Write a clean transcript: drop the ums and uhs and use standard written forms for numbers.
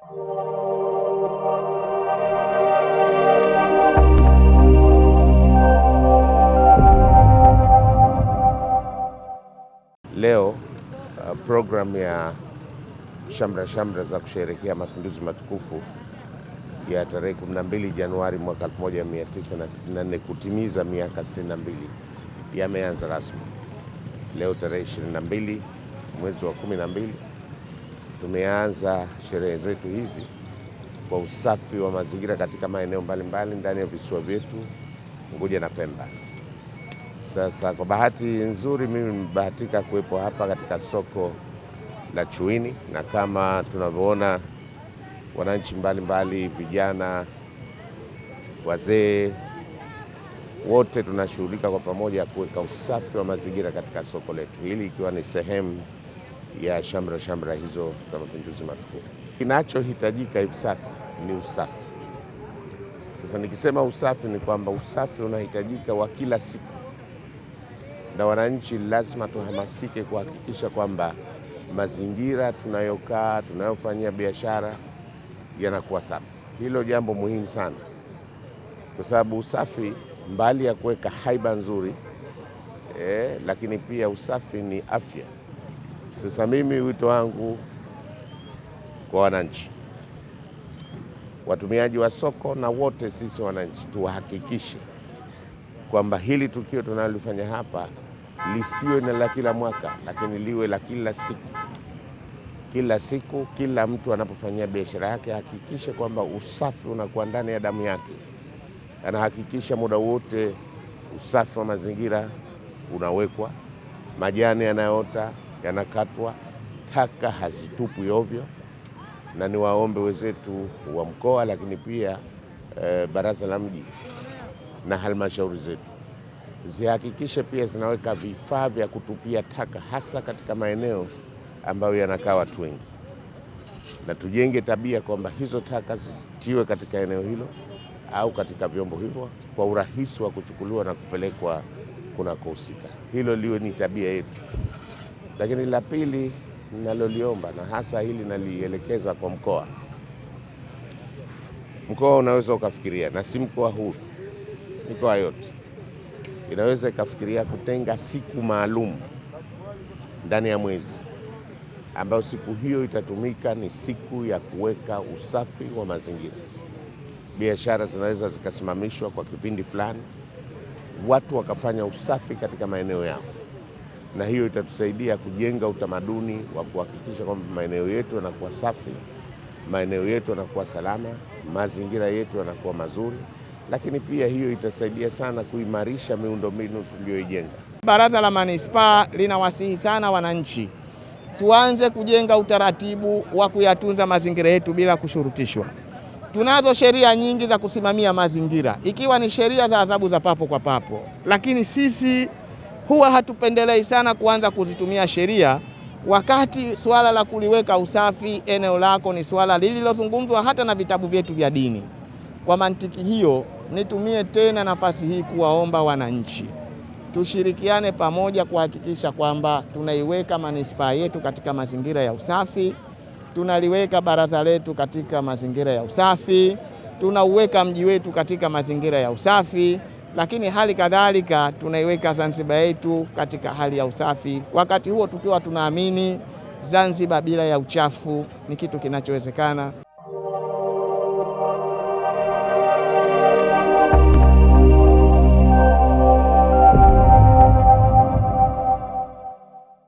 Leo program ya shamra za kusherehekea mapinduzi matukufu ya tarehe 12 Januari mwaka 1964 kutimiza miaka 62 yameanza rasmi. Leo tarehe 22 mwezi wa 12 tumeanza sherehe zetu hizi kwa usafi wa mazingira katika maeneo mbalimbali ndani ya visiwa vyetu Unguja na Pemba. Sasa kwa bahati nzuri mimi nimebahatika kuwepo hapa katika soko la Chuini, na kama tunavyoona wananchi mbalimbali, vijana, wazee, wote tunashughulika kwa pamoja kuweka usafi wa mazingira katika soko letu hili, ikiwa ni sehemu ya shamra hizo za mapinduzi matukufu. Kinachohitajika hivi sasa ni usafi. Sasa nikisema usafi ni kwamba usafi unahitajika wa kila siku, na wananchi lazima tuhamasike kuhakikisha kwamba mazingira tunayokaa, tunayofanyia biashara yanakuwa safi. Hilo jambo muhimu sana, kwa sababu usafi mbali ya kuweka haiba nzuri lakini pia usafi ni afya. Sasa mimi wito wangu kwa wananchi, watumiaji wa soko na wote sisi wananchi, tuhakikishe kwamba hili tukio tunalofanya hapa lisiwe na la kila mwaka, lakini liwe la kila siku. Kila siku, kila mtu anapofanyia biashara yake hakikishe kwamba usafi unakuwa ndani ya damu yake. Anahakikisha muda wote usafi wa mazingira unawekwa, majani yanayoota yanakatwa, taka hazitupwi ovyo. Na niwaombe wenzetu wa mkoa, lakini pia baraza la mji na halmashauri zetu zihakikishe pia zinaweka vifaa vya kutupia taka, hasa katika maeneo ambayo yanakaa watu wengi, na tujenge tabia kwamba hizo taka zitiwe katika eneo hilo au katika vyombo hivyo kwa urahisi wa kuchukuliwa na kupelekwa kunakohusika. Hilo liwe ni tabia yetu. Lakini la pili ninaloliomba, na hasa hili nalielekeza kwa mkoa. Mkoa unaweza ukafikiria, na si mkoa huu, mikoa yote inaweza ikafikiria kutenga siku maalum ndani ya mwezi, ambayo siku hiyo itatumika ni siku ya kuweka usafi wa mazingira. Biashara zinaweza zikasimamishwa kwa kipindi fulani, watu wakafanya usafi katika maeneo yao, na hiyo itatusaidia kujenga utamaduni wa kuhakikisha kwamba maeneo yetu yanakuwa safi, maeneo yetu yanakuwa salama, mazingira yetu yanakuwa mazuri. Lakini pia hiyo itasaidia sana kuimarisha miundombinu tuliyoijenga. Baraza la Manispaa linawasihi sana wananchi tuanze kujenga utaratibu wa kuyatunza mazingira yetu bila kushurutishwa. Tunazo sheria nyingi za kusimamia mazingira, ikiwa ni sheria za adhabu za papo kwa papo, lakini sisi huwa hatupendelei sana kuanza kuzitumia sheria wakati suala la kuliweka usafi eneo lako ni suala lililozungumzwa hata na vitabu vyetu vya dini. Kwa mantiki hiyo, nitumie tena nafasi hii kuwaomba wananchi tushirikiane pamoja kuhakikisha kwamba tunaiweka manispaa yetu katika mazingira ya usafi, tunaliweka baraza letu katika mazingira ya usafi, tunauweka mji wetu katika mazingira ya usafi, lakini hali kadhalika tunaiweka Zanzibar yetu katika hali ya usafi. Wakati huo tukiwa tunaamini Zanzibar bila ya uchafu ni kitu kinachowezekana.